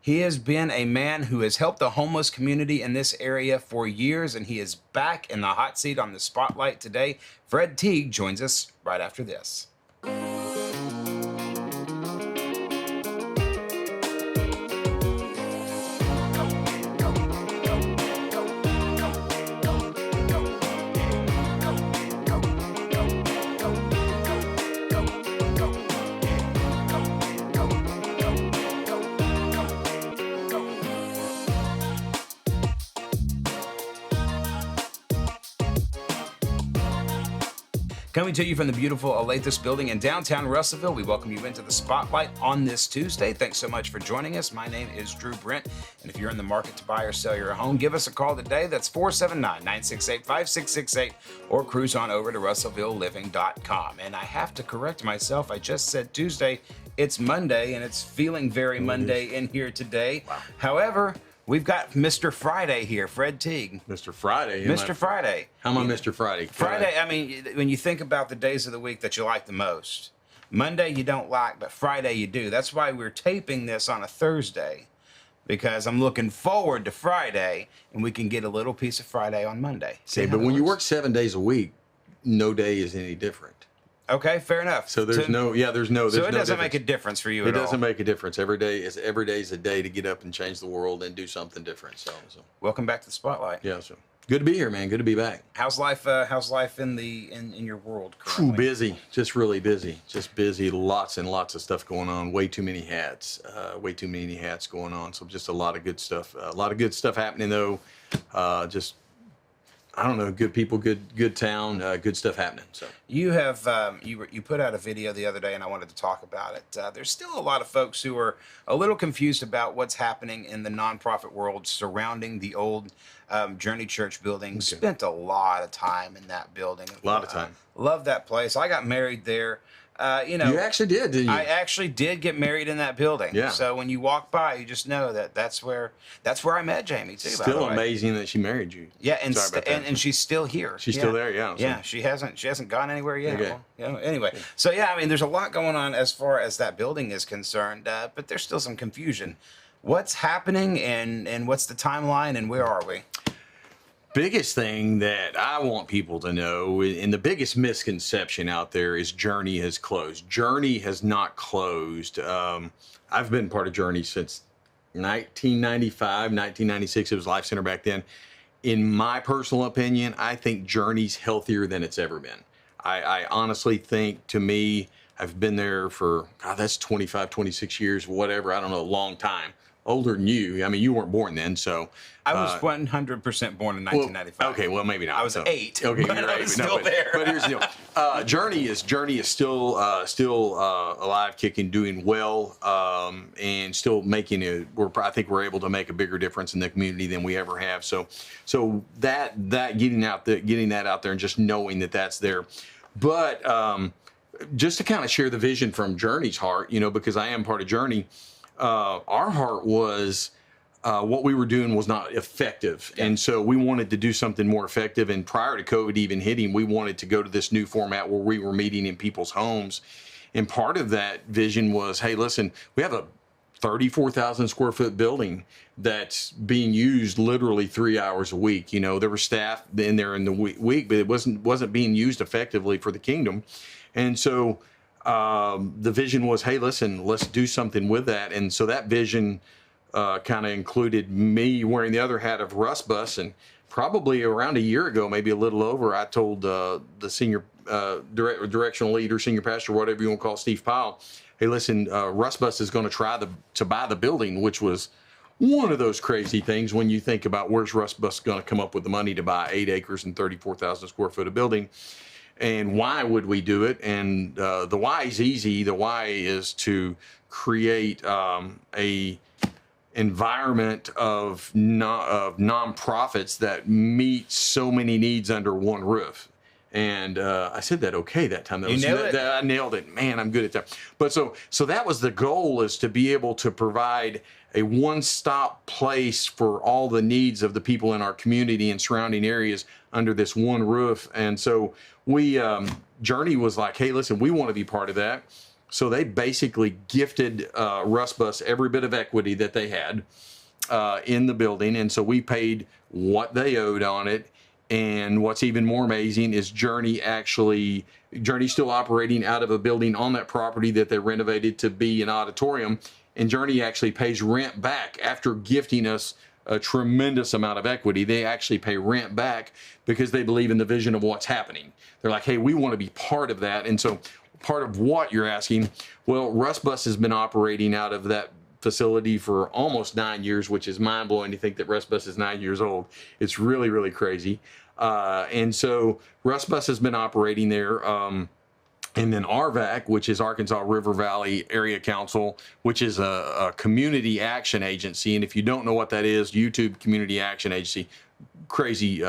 He has been a man who has helped the homeless community in this area for years, and he is back in the hot seat on the spotlight today. Fred Teague joins us right after this. Coming to you from the beautiful Alathus building in downtown Russellville, we welcome you into the spotlight on this Tuesday. Thanks so much for joining us. My name is Drew Brent, and if you're in the market to buy or sell your home, give us a call today. That's 479-968-5668, or cruise on over to russellvilleliving.com. And I have to correct myself. I just said Tuesday. It's Monday, and it's feeling very Monday in here today. Wow. However, we've got Mr. Friday here, Fred Teague. Mr. Friday. Mr. Friday. How am I Mr. Friday? Friday, I mean, when you think about the days of the week that you like the most, Monday you don't like, but Friday you do. That's why we're taping this on a Thursday, because I'm looking forward to Friday, and we can get a little piece of Friday on Monday. Okay, but when you work 7 days a week, no day is any different. Okay, fair enough. So there's no So it doesn't make a difference for you at all. It doesn't make a difference. Every day is a day to get up and change the world and do something different. So welcome back to the spotlight. yeah, so good to be here, man. Good to be back. How's life in your world currently? Ooh, busy, just really busy, just busy. Lots and lots of stuff going on. Way too many hats going on. So just a lot of good stuff. A lot of good stuff happening though. Just I don't know, good people, good town, good stuff happening. So you have you put out a video the other day, and I wanted to talk about it. There's still a lot of folks who are a little confused about what's happening in the nonprofit world surrounding the old Journey Church building. Okay. Spent a lot of time in that building. A lot of time. Love that place. I got married there. you actually did, didn't you? I actually did get married in that building. Yeah. So when you walk by, you just know that's where I met Jamie too. Still by the way. amazing that she married you. Yeah, and Sorry about that. and she's still here. She's still there, yeah. So- Yeah, she hasn't gone anywhere yet. Okay. Well, anyway, so yeah, I mean, there's a lot going on as far as that building is concerned, but there's still some confusion. What's happening, and what's the timeline, and where are we? Biggest thing that I want people to know, and the biggest misconception out there, is Journey has closed. Journey has not closed. I've been part of Journey since 1995, 1996. It was Life Center back then. In my personal opinion, I think Journey's healthier than it's ever been. I honestly think, to me, I've been there for, God, that's 25, 26 years, whatever. I don't know, a long time. Older than you. I mean, you weren't born then, so. I was 100% born in 1995. Well, okay, well, maybe not. I was 8. Okay, but you're right. I was still there. But here's the deal. Journey is still alive, kicking, doing well, and still making it. I think we're able to make a bigger difference in the community than we ever have. So that getting that out there and just knowing that that's there. But just to kind of share the vision from Journey's heart, because I am part of Journey. Our heart was what we were doing was not effective. Yeah. And so we wanted to do something more effective. And prior to COVID even hitting, we wanted to go to this new format where we were meeting in people's homes. And part of that vision was, hey, listen, we have a 34,000 square foot building that's being used literally 3 hours a week. There were staff in there in the week, but it wasn't being used effectively for the kingdom. And so the vision was, hey, listen, let's do something with that. And so that vision kind of included me wearing the other hat of Russ Bus. And probably around a year ago, maybe a little over, I told the senior directional leader, senior pastor, whatever you want to call Steve Powell, hey, listen, Russ Bus is going to try to buy the building, which was one of those crazy things when you think about where's Russ Bus going to come up with the money to buy 8 acres and 34,000 square foot of building. And why would we do it? And the why is easy. The why is to create a environment of nonprofits that meet so many needs under one roof. And I said that okay that time. I nailed it. Man, I'm good at that. But so that was the goal, is to be able to provide a one-stop place for all the needs of the people in our community and surrounding areas under this one roof. And so we, Journey was like, hey, listen, we want to be part of that. So they basically gifted Russ Bus every bit of equity that they had in the building, and so we paid what they owed on it. And what's even more amazing is Journey's still operating out of a building on that property that they renovated to be an auditorium, and Journey actually pays rent back after gifting us a tremendous amount of equity. They actually pay rent back because they believe in the vision of what's happening. They're like, hey, we want to be part of that. And so part of what you're asking, well, Russ Bus has been operating out of that facility for almost 9 years, which is mind-blowing to think that Russ Bus is 9 years old. It's really, really crazy. And so Russ Bus has been operating there. And then RVAC, which is Arkansas River Valley Area Council, which is a community action agency. And if you don't know what that is, YouTube Community Action Agency, crazy,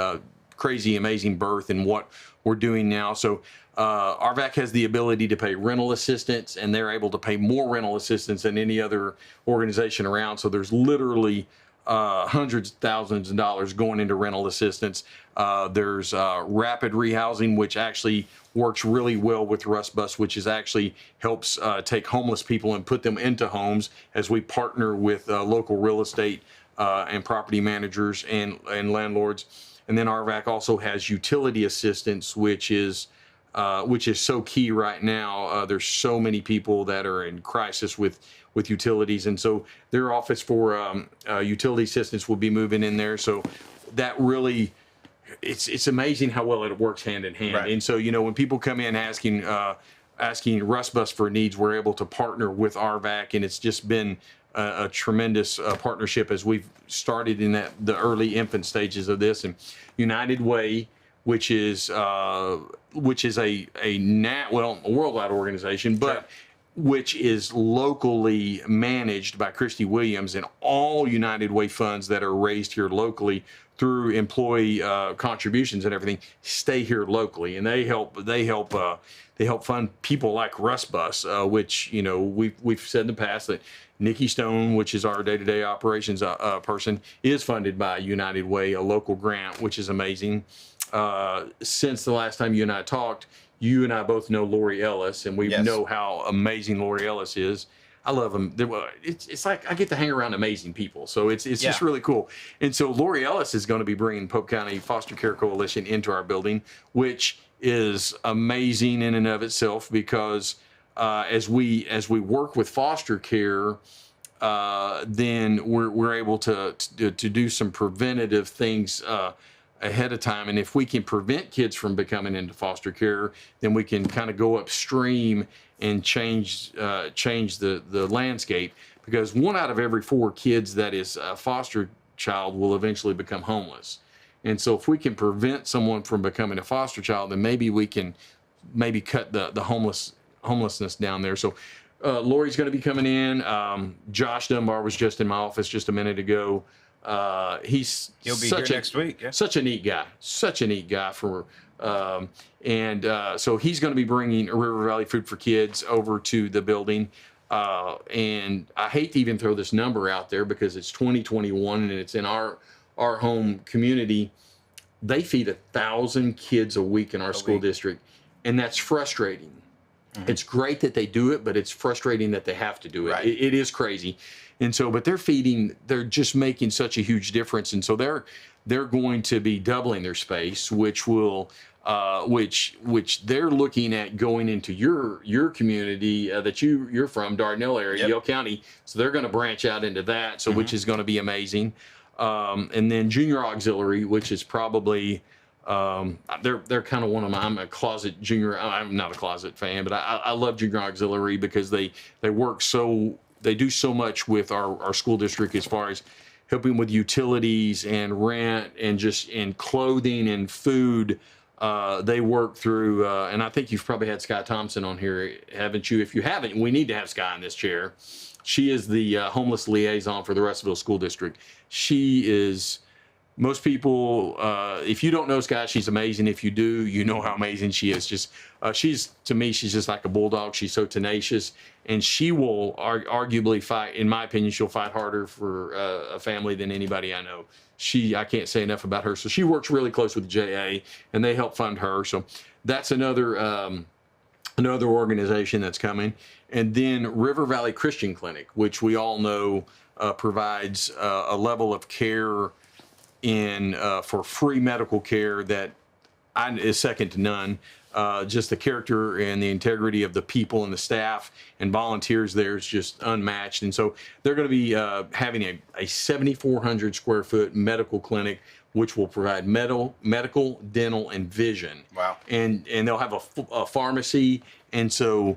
amazing birth and what we're doing now. So RVAC has the ability to pay rental assistance, and they're able to pay more rental assistance than any other organization around. So there's literally hundreds of thousands of dollars going into rental assistance. There's rapid rehousing, which actually works really well with Russ Bus, which is actually helps take homeless people and put them into homes as we partner with local real estate and property managers and landlords. And then RVAC also has utility assistance, which is so key right now. There's so many people that are in crisis with utilities, and so their office for utility assistance will be moving in there. So that really, it's amazing how well it works hand in hand. Right. And so, you know, when people come in asking Russ Bus for needs, we're able to partner with RVAC, and it's just been a tremendous partnership as we've started in the early infant stages of this. And United Way, which is a worldwide organization, but Sure. which is locally managed by Christy Williams, and all United Way funds that are raised here locally through employee contributions and everything stay here locally, and they help fund people like Russ Bus, which, you know, we've said in the past that Nikki Stone, which is our day-to-day operations person, is funded by United Way, a local grant, which is amazing. Since the last time you and I talked, you and I both know Lori Ellis, and we Yes. know how amazing Lori Ellis is. I love them. It's like I get to hang around amazing people, so it's just really cool. And so Lori Ellis is going to be bringing Pope County Foster Care Coalition into our building, which is amazing in and of itself, because as we work with foster care, then we're able to do some preventative things ahead of time. And if we can prevent kids from becoming into foster care, then we can kind of go upstream and change the landscape, because 1 out of every 4 kids that is a foster child will eventually become homeless. And so if we can prevent someone from becoming a foster child, then maybe we can cut the homelessness down there. So Lori's going to be coming in. Josh Dunbar was just in my office just a minute ago. He'll be here next week. Yeah. Such a neat guy. So he's going to be bringing River Valley Food for Kids over to the building. And I hate to even throw this number out there because it's 2021 and it's in our home community. They feed 1,000 kids a week in our school district, and that's frustrating. Mm-hmm. It's great that they do it, but it's frustrating that they have to do it. Right. It is crazy. And so, but they're just making such a huge difference. And so they're going to be doubling their space, which will, which they're looking at going into your community that you're from, Dardanelle area, Yale County. So they're going to branch out into that. So, which is going to be amazing. And then Junior Auxiliary, which is probably, they're kind of one of my, I'm a closet junior, I'm not a closet fan, but I love Junior Auxiliary because they do so much with our school district as far as helping with utilities and rent and just in clothing and food. They work through, and I think you've probably had Sky Thompson on here, haven't you? If you haven't, we need to have Sky in this chair. She is the homeless liaison for the Russellville School District. She is, most people, if you don't know Sky, she's amazing. If you do, you know how amazing she is. Just, to me, she's just like a bulldog. She's so tenacious, and she will arguably fight, in my opinion, she'll fight harder for a family than anybody I know. I can't say enough about her. So she works really close with JA, and they help fund her. So that's another organization that's coming. and then River Valley Christian Clinic, which we all know provides a level of care in for free medical care that is second to none. Just the character and the integrity of the people and the staff and volunteers there is just unmatched. And so they're going to be having a 7,400 square foot medical clinic, which will provide medical, dental, and vision. Wow. And they'll have a pharmacy. And so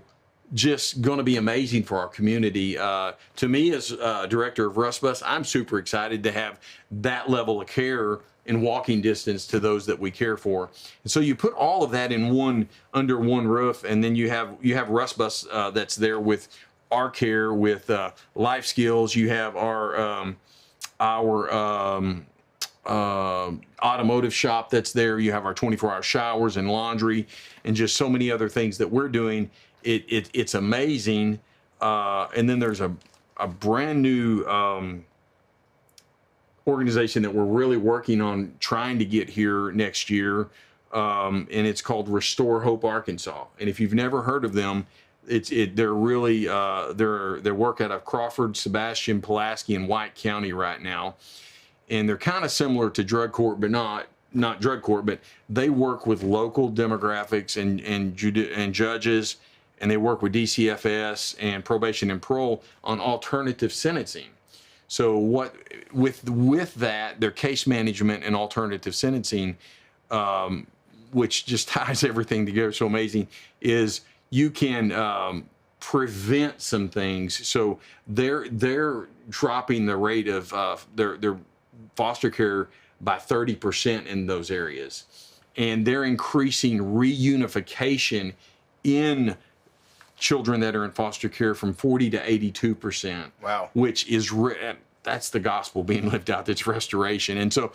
just going to be amazing for our community. To me, as director of RustBus, I'm super excited to have that level of care in walking distance to those that we care for. And so you put all of that in under one roof, and then you have RustBus that's there with our care, with life skills. You have our automotive shop that's there. You have our 24-hour showers and laundry, and just so many other things that we're doing. It's amazing. And then there's a brand new organization that we're really working on trying to get here next year, and it's called Restore Hope Arkansas. And if you've never heard of them, they're really they work out of Crawford, Sebastian, Pulaski, and White County right now, and they're kind of similar to drug court, but not drug court, but they work with local demographics and judges, and they work with DCFS and probation and parole on alternative sentencing. So with that, their case management and alternative sentencing, which just ties everything together so amazing, is you can prevent some things. So they're dropping the rate of their foster care by 30% in those areas, and they're increasing reunification in children that are in foster care from 40 to 82%. Wow. Which is that's the gospel being lived out. That's restoration. And so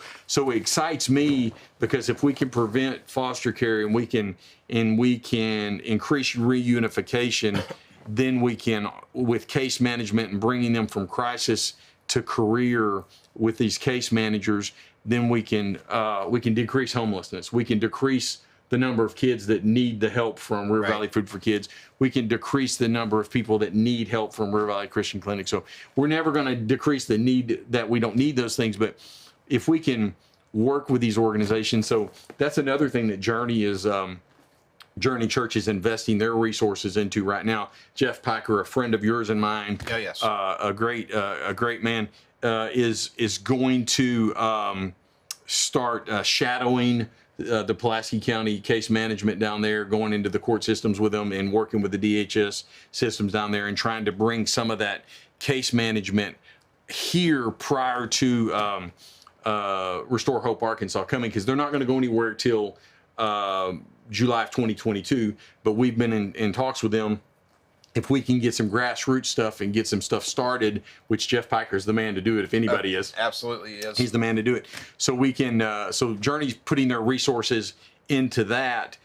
it excites me, because if we can prevent foster care and we can increase reunification, then we can, with case management and bringing them from crisis to career with these case managers, then we can decrease homelessness. We can decrease the number of kids that need the help from River Valley Food for Kids. We can decrease the number of people that need help from River Valley Christian Clinic. So we're never going to decrease the need that we don't need those things, but if we can work with these organizations. So that's another thing that Journey Church is investing their resources into right now. Jeff Piker, a friend of yours and mine, a great man, is going to start shadowing the Pulaski County case management down there, going into the court systems with them and working with the DHS systems down there and trying to bring some of that case management here prior to Restore Hope Arkansas coming, because they're not going to go anywhere till July of 2022. But we've been in talks with them. If we can get some grassroots stuff and get some stuff started, which Jeff Piker is the man to do it, if anybody is. Absolutely is. He's the man to do it. So we can, so Journey's putting their resources into that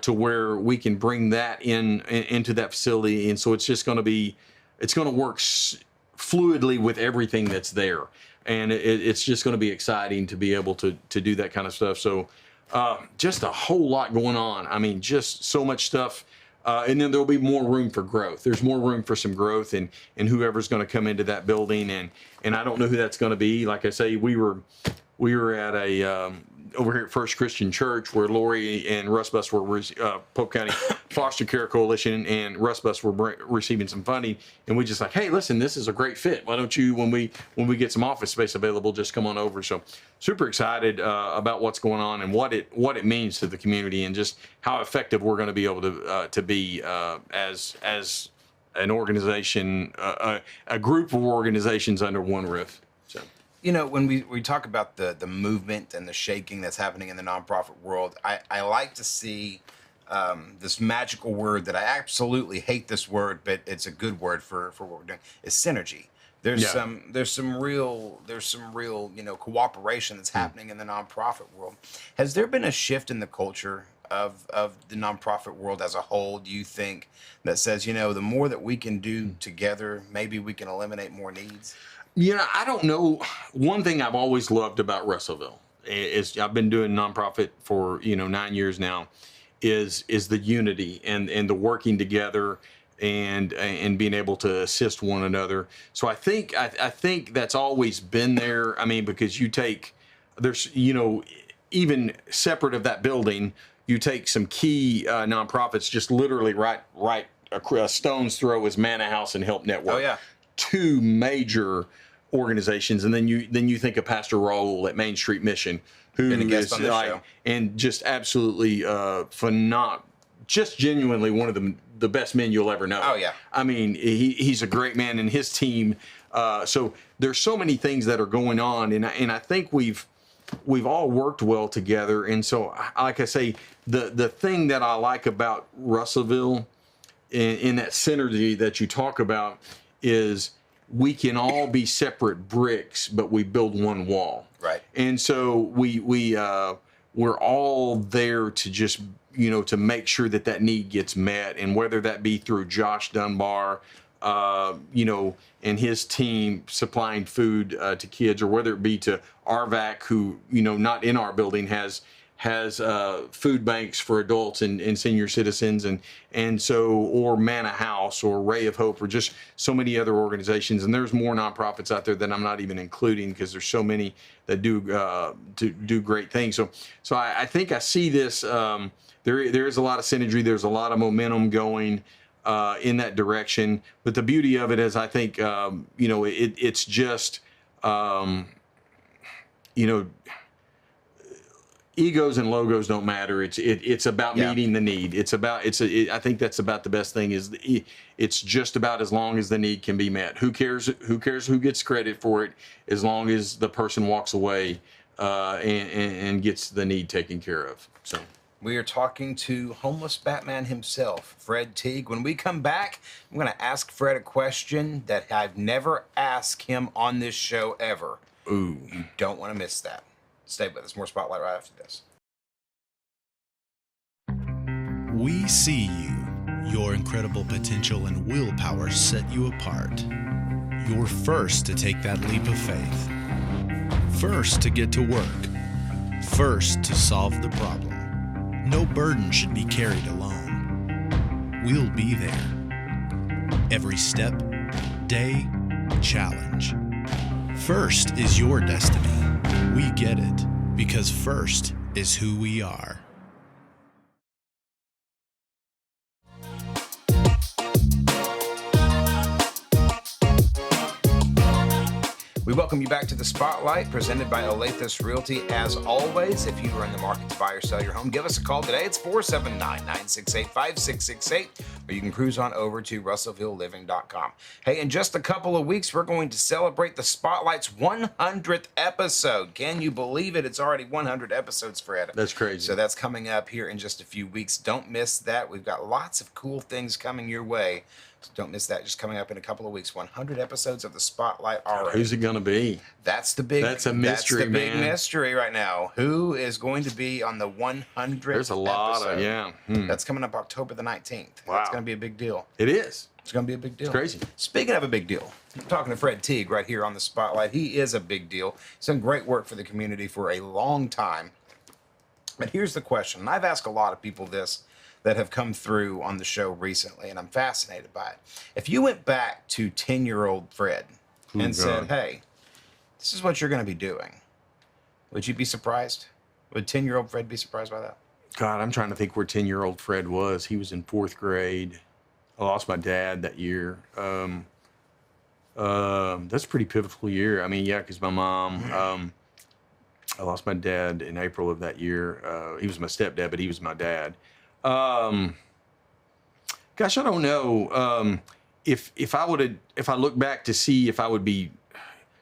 to where we can bring that into that facility. And so it's just going to be, it's going to work fluidly with everything that's there. And it's just going to be exciting to be able to do that kind of stuff. So just a whole lot going on. I mean, just so much stuff. And then there'll be more room for growth. There's more room for some growth and whoever's going to come into that building. And I don't know who that's going to be. Like I say, we were at a over here at First Christian Church where Lori and RustBus were Polk County Foster Care Coalition and RustBus were receiving some funding. And we just like, hey, listen, this is a great fit. Why don't you, when we get some office space available, just come on over. So super excited about what's going on and what it means to the community and just how effective we're going to be able to be as an organization, a group of organizations under one roof. So. You know, when we talk about the movement and the shaking that's happening in the nonprofit world, I like to see this magical word that I absolutely hate this word, but it's a good word for what we're doing, is synergy. There's some real cooperation that's happening in the nonprofit world. Has there been a shift in the culture of the nonprofit world as a whole, do you think, that says, the more that we can do together, maybe we can eliminate more needs? I don't know. One thing I've always loved about Russellville is I've been doing nonprofit for 9 years now, is the unity and the working together and being able to assist one another. So I think that's always been there. I mean, because there's even separate of that building, you take some key nonprofits, just literally right a stone's throw is Manna House and Help Network. Oh yeah, two major organizations, and then you think of Pastor Raul at Main Street Mission, who been a guest is on this show, and just absolutely phenomenal, just genuinely one of the best men you'll ever know. Oh yeah, I mean he's a great man, and his team. So there's so many things that are going on, and I think we've all worked well together. And so, like I say, the thing that I like about Russellville in that synergy that you talk about is we can all be separate bricks, but we build one wall. Right. And so we're all there to just, to make sure that need gets met. And whether that be through Josh Dunbar, and his team supplying food to kids, or whether it be to RVAC, who, not in our building, has food banks for adults and senior citizens, and so, or Manna House or Ray of Hope, or just so many other organizations. And there's more nonprofits out there that I'm not even including, because there's so many that do great things. So I think I see this. There is a lot of synergy. There's a lot of momentum going in that direction. But the beauty of it is, I think, it's just, egos and logos don't matter. It's about meeting the need. I think that's about the best thing, is it's just about, as long as the need can be met. Who cares who gets credit for it, as long as the person walks away and gets the need taken care of. So we are talking to homeless Batman himself, Fred Teague. When we come back, I'm going to ask Fred a question that I've never asked him on this show ever. Ooh. You don't want to miss that. Stay with us. More Spotlight right after this. We see you. Your incredible potential and willpower set you apart. You're first to take that leap of faith. First to get to work. First to solve the problem. No burden should be carried alone. We'll be there. Every step, day, challenge. First is your destiny. We get it, because first is who we are. We welcome you back to the Spotlight, presented by Olathes Realty. As always, if you are in the market to buy or sell your home, give us a call today. It's 479-968-5668, or you can cruise on over to russellvilleliving.com. Hey, in just a couple of weeks, we're going to celebrate the Spotlight's 100th episode. Can you believe it? It's already 100 episodes, Fred. That's crazy. So that's coming up here in just a few weeks. Don't miss that. We've got lots of cool things coming your way. So don't miss that. Just coming up in a couple of weeks. 100 episodes of the Spotlight already. Who's it going to be? That's a mystery, That's the big mystery right now. Who is going to be on the 100th There's a lot episode? of, That's coming up October the 19th. Wow. That's going to be a big deal. It is. It's going to be a big deal. It's crazy. Speaking of a big deal, I'm talking to Fred Teague right here on the Spotlight. He is a big deal. He's done great work for the community for a long time. But here's the question, and I've asked a lot of people this that have come through on the show recently, and I'm fascinated by it. If you went back to 10-year-old Fred and said, hey, this is what you're going to be doing, would you be surprised? Would 10-year-old Fred be surprised by that? God, I'm trying to think where 10-year-old Fred was. He was in 4th grade. I lost my dad that year. That's a pretty pivotal year. I mean, yeah, because my mom, I lost my dad in April of that year. He was my stepdad, but he was my dad. Gosh, I don't know. If I look back to see if I would be,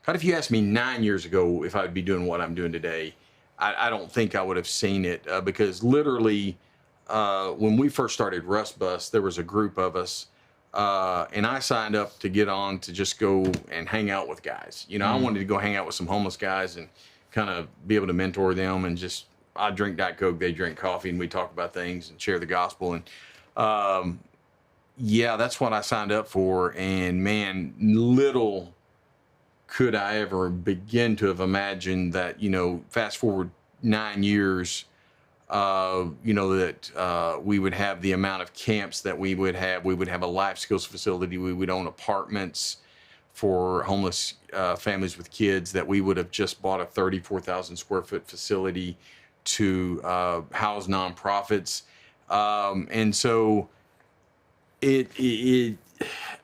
God, if you asked me 9 years ago if I would be doing what I'm doing today, I don't think I would have seen it, because literally, when we first started Rust Bus, there was a group of us, and I signed up to get on to just go and hang out with guys. I wanted to go hang out with some homeless guys and kind of be able to mentor them, and just, I drink Diet Coke, they drink coffee, and we talk about things and share the gospel. And yeah, that's what I signed up for. And man, little could I ever begin to have imagined that, fast forward 9 years, that we would have the amount of camps that we would have. We would have a life skills facility. We would own apartments for homeless families with kids, that we would have just bought a 34,000 square foot facility to house nonprofits. And so it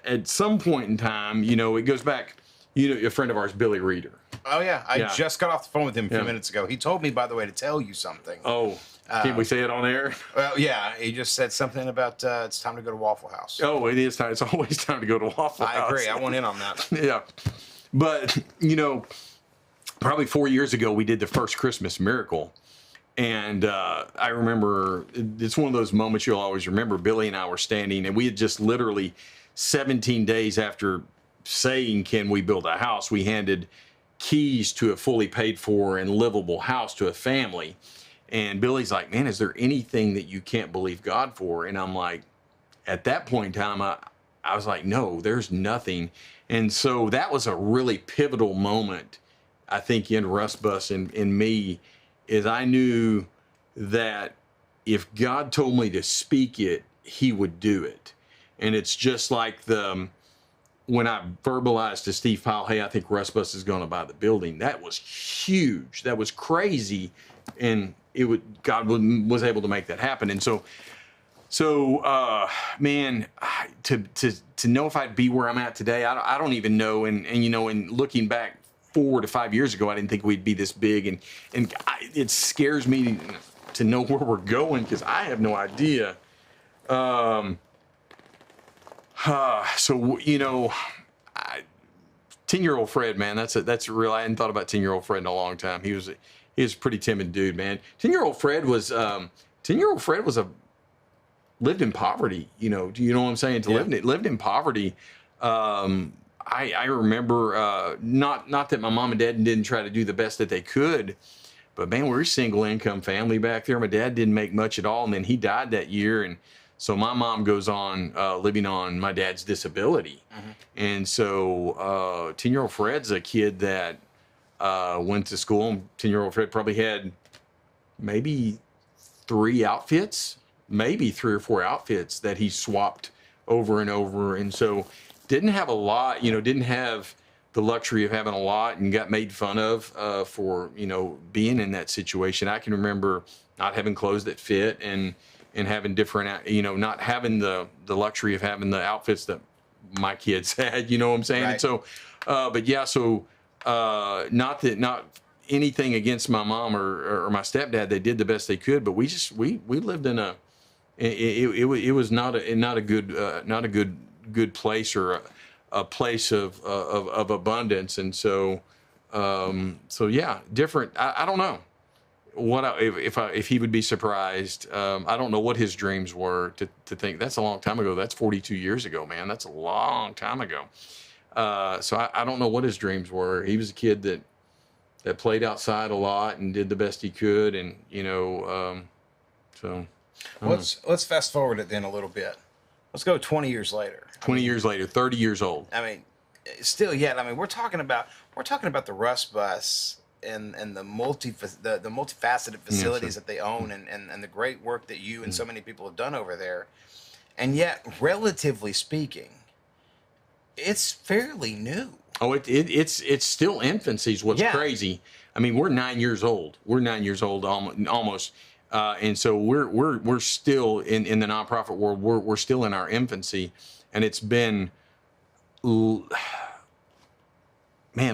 at some point in time, it goes back, a friend of ours, Billy Reeder. Oh, yeah. I Yeah. just got off the phone with him a few Yeah. minutes ago. He told me, by the way, to tell you something. Oh, can we say it on air? Well, yeah. He just said something about it's time to go to Waffle House. Oh, it is time. It's always time to go to Waffle House. I agree. I went in on that. Yeah. But, probably 4 years ago, we did the first Christmas miracle. And I remember, it's one of those moments you'll always remember. Billy and I were standing, and we had just literally 17 days after saying, can we build a house, we handed keys to a fully paid for and livable house to a family. And Billy's like, man, is there anything that you can't believe God for? And I'm like, at that point in time, I was like, no, there's nothing. And so that was a really pivotal moment, I think, in Russ Bus and in me, is I knew that if God told me to speak it, he would do it. And it's just like when I verbalized to Steve Powell, hey, I think Russ Bus is going to buy the building. That was huge. That was crazy. And God was able to make that happen. And so man, to know if I'd be where I'm at today, I don't even know. And looking back 4 to 5 years ago, I didn't think we'd be this big. And it scares me to know where we're going, because I have no idea. So 10-year-old Fred, man, that's real. I hadn't thought about 10-year-old Fred in a long time. He was a pretty timid dude, man. 10-year-old Fred was lived in poverty. Do you know what I'm saying? Lived in poverty. I remember not that my mom and dad didn't try to do the best that they could, but man, we were a single income family back there. My dad didn't make much at all, and then he died that year, and so my mom goes on living on my dad's disability. Mm-hmm. And so 10-year-old Fred's a kid that went to school. 10-year-old Fred probably had maybe 3 outfits, maybe 3 or 4 outfits that he swapped over and over. And so didn't have a lot, didn't have the luxury of having a lot, and got made fun of for, being in that situation. I can remember not having clothes that fit and having different, not having the luxury of having the outfits that my kids had, you know what I'm saying? Right. And so, not anything against my mom or my stepdad. They did the best they could, but we lived in it was not a good place, or a place of abundance. And so yeah, different. I don't know if he would be surprised. I don't know what his dreams were to think. That's a long time ago. That's 42 years ago, man. That's a long time ago. So I don't know what his dreams were. He was a kid that played outside a lot and did the best he could. And, so. Let's fast forward it then a little bit. Let's go 20 years later. 20 years later, 30 years old. I mean, still yet. I mean, we're talking about the Russ Bus and the multifaceted facilities that they own, and the great work that you and so many people have done over there. And yet, relatively speaking, it's fairly new. Oh, it's still infancy is what's crazy. I mean, we're 9 years old. We're 9 years old almost. And so we're still in the nonprofit world. We're still in our infancy, and it's been, man,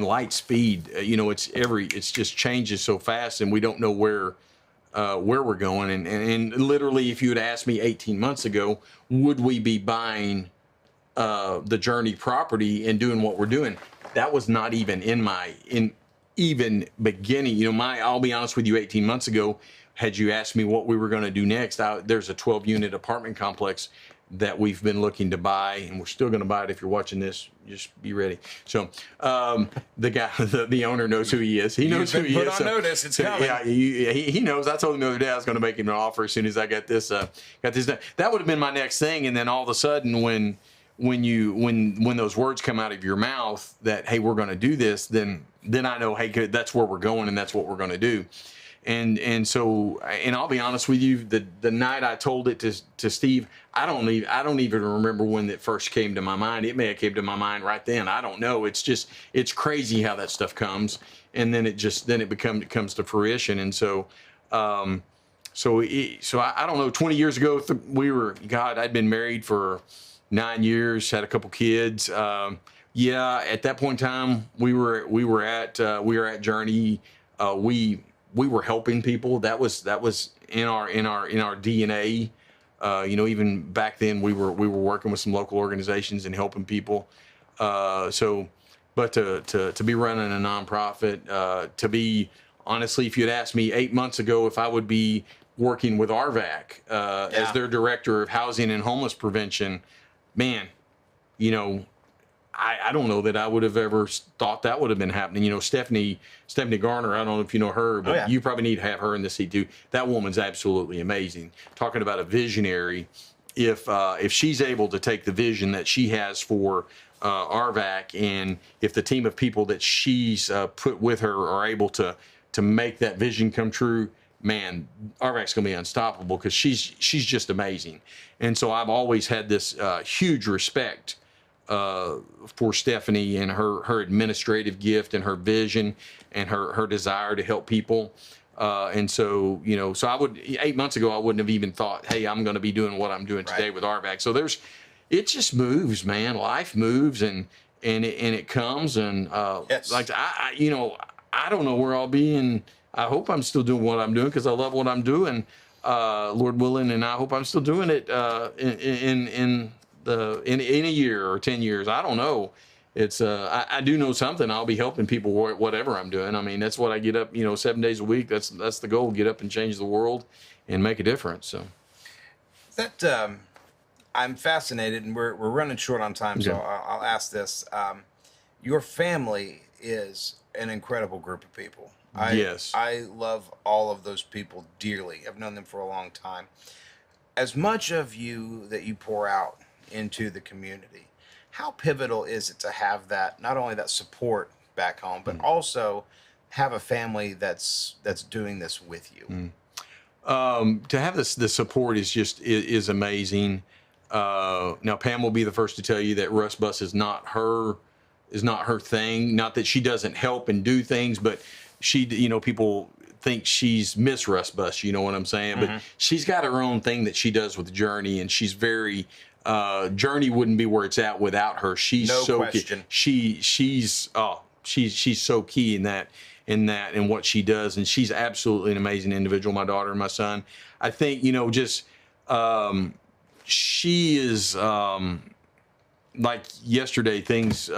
light speed. It's just changes so fast, and we don't know where we're going. And literally, if you had asked me 18 months ago, would we be buying the Journey property and doing what we're doing, that was not even in beginning. I'll be honest with you, 18 months ago, had you asked me what we were going to do next, there's a 12-unit apartment complex that we've been looking to buy, and we're still going to buy it. If you're watching this, just be ready. So the guy, the owner knows who he is. He knows who he is. Put on notice, it's coming. Yeah, he knows. I told him the other day I was going to make him an offer as soon as I got this done. That would have been my next thing. And then all of a sudden, when those words come out of your mouth that, hey, we're going to do this, then I know, hey, good, that's where we're going, and that's what we're going to do. And so, and I'll be honest with you, the night I told it to Steve, I don't even remember when it first came to my mind. It may have came to my mind right then. I don't know. It's crazy how that stuff comes, and then it comes to fruition. And so, so I don't know. 20 years ago, I'd been married for 9 years, had a couple kids. Yeah, at that point in time, we were at Journey. We were helping people. That was in our DNA. Even back then, we were working with some local organizations and helping people. But to be running a nonprofit, to be honestly, if you'd asked me 8 months ago if I would be working with RVAC as their director of housing and homeless prevention, man, I don't know that I would have ever thought that would have been happening. Stephanie Garner, I don't know if you know her, but you probably need to have her in the seat too. That woman's absolutely amazing. Talking about a visionary, if she's able to take the vision that she has for RVAC, and if the team of people that she's put with her are able to make that vision come true, man, RVAC's going to be unstoppable because she's just amazing. And so I've always had this huge respect for Stephanie and her administrative gift and her vision and her desire to help people. And so, so I would, 8 months ago, I wouldn't have even thought, hey, I'm going to be doing what I'm doing today with RVAC. So it just moves, man. Life moves and it comes. And like, I don't know where I'll be, and I hope I'm still doing what I'm doing because I love what I'm doing, Lord willing, and I hope I'm still doing it in a year or 10 years. I don't know. It's I do know something. I'll be helping people whatever I'm doing. I mean, that's what I get up, 7 days a week. That's the goal. Get up and change the world and make a difference. So that I'm fascinated, and we're running short on time, so I'll ask this. Your family is an incredible group of people. Yes. I love all of those people dearly. I've known them for a long time. As much of you that you pour out into the community, how pivotal is it to have that, not only that support back home, but also have a family that's doing this with you? To have the support is amazing. Now Pam will be the first to tell you that Russ Bus is not her thing. Not that she doesn't help and do things, but she, people think she's Miss Russ Bus, you know what I'm saying? But she's got her own thing that she does with Journey, and she's very, Journey wouldn't be where it's at without her. She's so question. She's so key in that and what she does, and she's absolutely an amazing individual. My daughter and my son, I think, she is like yesterday. Things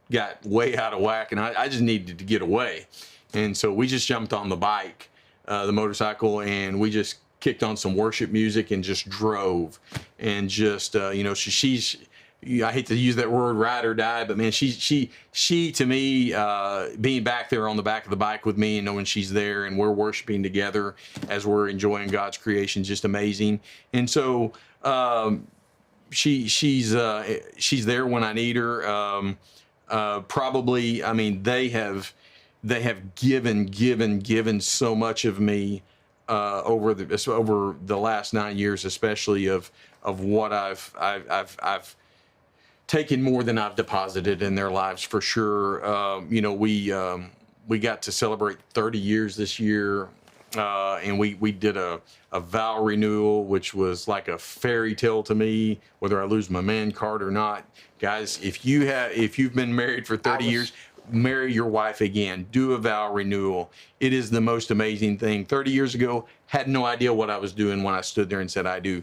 got way out of whack, and I just needed to get away, and so we just jumped on the bike, the motorcycle, and we just kicked on some worship music and just drove, and just she's. I hate to use that word, ride or die, but man, she to me, being back there on the back of the bike with me and knowing she's there and we're worshiping together as we're enjoying God's creation is just amazing. And so she's there when I need her. Probably, I mean, they have given so much of me over the last 9 years, especially of what I've taken more than I've deposited in their lives, for sure. We got to celebrate 30 years this year, and we did a vow renewal, which was like a fairy tale to me, whether I lose my man card or not. Guys, if you've been married for 30 years, marry your wife again. Do a vow renewal. It is the most amazing thing. 30 years ago, had no idea what I was doing when I stood there and said I do.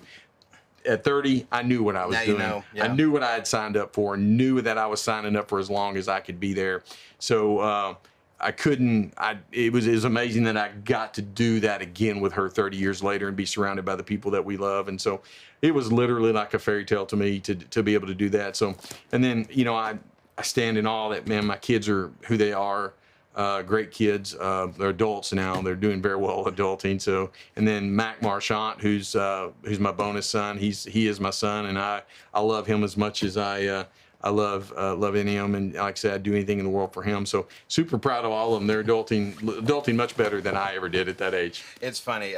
At 30, I knew what I was doing. I knew what I had signed up for, knew that I was signing up for as long as I could be there. So it was amazing that I got to do that again with her 30 years later and be surrounded by the people that we love. And so it was literally like a fairy tale to me to be able to do that. So, and then, I stand in awe that, man, my kids are who they are. Great kids. They're adults now. They're doing very well adulting. So, and then Mac Marchant, who's my bonus son. He is my son, and I love him as much as I loving him, and like I said, I'd do anything in the world for him. So super proud of all of them. They're adulting much better than I ever did at that age. It's funny.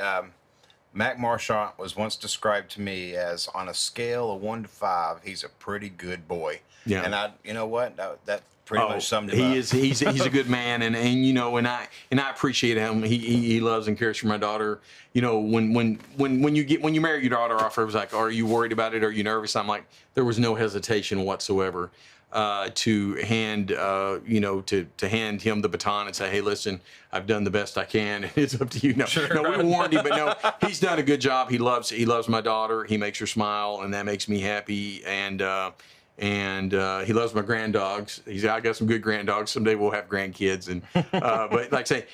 Mac Marchant was once described to me as, on a scale of 1 to 5, he's a pretty good boy. Yeah. And you know what? That pretty much summed him up. He's a good man, and you know, and I appreciate him. He loves and cares for my daughter. You know, when you marry your daughter off, it was like, are you worried about it? Are you nervous? I'm like, there was no hesitation whatsoever to hand to hand him the baton and say, hey, listen, I've done the best I can. It's up to you. No, we warned him, but no, he's done a good job. He loves my daughter. He makes her smile, and that makes me happy. And he loves my grand dogs. I got some good grand dogs. Someday we'll have grandkids. And but like I say,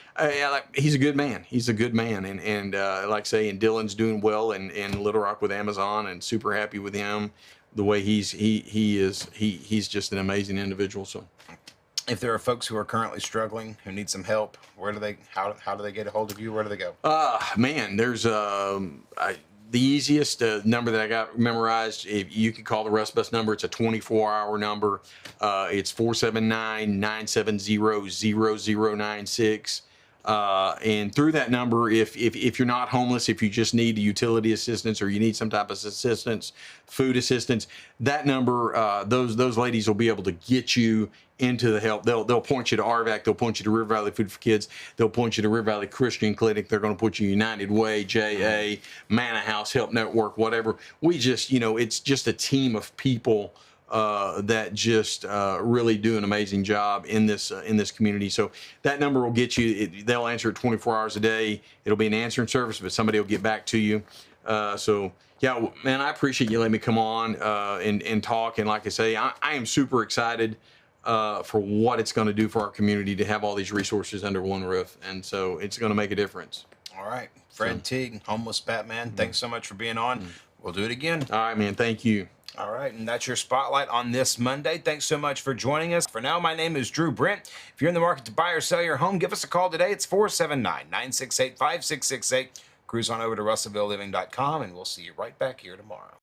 he's a good man. He's a good man. And like I say, and Dylan's doing well in Little Rock with Amazon, and super happy with him. The way he's just an amazing individual. So, if there are folks who are currently struggling, who need some help, how do they get a hold of you? Where do they go? Man, there's the easiest number that I got memorized. If you can call the Rust Bus number, it's a 24-hour number. It's 479-970-0096. And through that number, if you're not homeless, if you just need utility assistance or you need some type of assistance, food assistance, that number, those ladies will be able to get you into the help. They'll point you to RVAC. They'll point you to River Valley Food for Kids. They'll point you to River Valley Christian Clinic. They're going to put you United Way, JA, Manna House, Help Network, whatever. We just, it's just a team of people that just really do an amazing job in this community. So that number will get you. They'll answer it 24 hours a day. It'll be an answering service, but somebody will get back to you. So yeah, man, I appreciate you letting me come on and talk. And like I say, I am super excited for what it's going to do for our community to have all these resources under one roof. And so it's going to make a difference. All right, Fred Teague, Homeless Batman. Thanks so much for being on. We'll do it again. All right, man. Thank you. All right, and that's your spotlight on this Monday. Thanks so much for joining us. For now, my name is Drew Brent. If you're in the market to buy or sell your home, give us a call today. It's 479-968-5668. Cruise on over to russellvilleliving.com, and we'll see you right back here tomorrow.